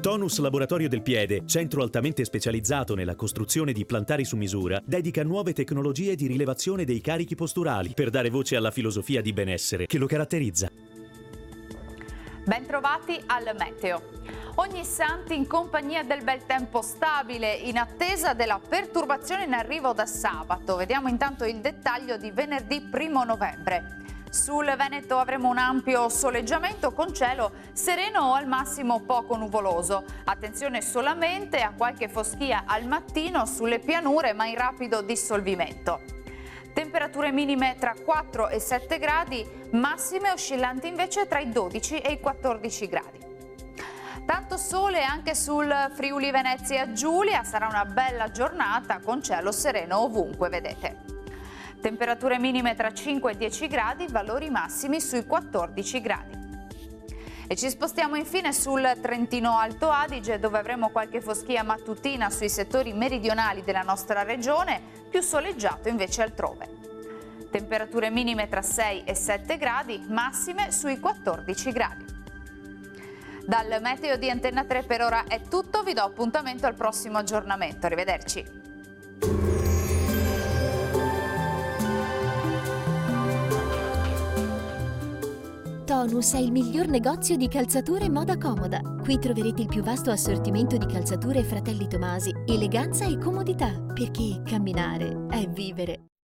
Tonus Laboratorio del Piede, centro altamente specializzato nella costruzione di plantari su misura, dedica nuove tecnologie di rilevazione dei carichi posturali per dare voce alla filosofia di benessere che lo caratterizza. Bentrovati al Meteo. Ognissanti in compagnia del bel tempo stabile in attesa della perturbazione in arrivo da sabato. Vediamo intanto il dettaglio di venerdì 1 novembre. Sul Veneto avremo un ampio soleggiamento con cielo sereno o al massimo poco nuvoloso. Attenzione solamente a qualche foschia al mattino sulle pianure, ma in rapido dissolvimento. Temperature minime tra 4 e 7 gradi, massime oscillanti invece tra i 12 e i 14 gradi. Tanto sole anche sul Friuli Venezia Giulia, sarà una bella giornata con cielo sereno ovunque, vedete. Temperature minime tra 5 e 10 gradi, valori massimi sui 14 gradi. E ci spostiamo infine sul Trentino Alto Adige, dove avremo qualche foschia mattutina sui settori meridionali della nostra regione, più soleggiato invece altrove. Temperature minime tra 6 e 7 gradi, massime sui 14 gradi. Dal meteo di Antenna 3 per ora è tutto, vi do appuntamento al prossimo aggiornamento. Arrivederci. Tonus è il miglior negozio di calzature e moda comoda. Qui troverete il più vasto assortimento di calzature Fratelli Tomasi, eleganza e comodità, perché camminare è vivere.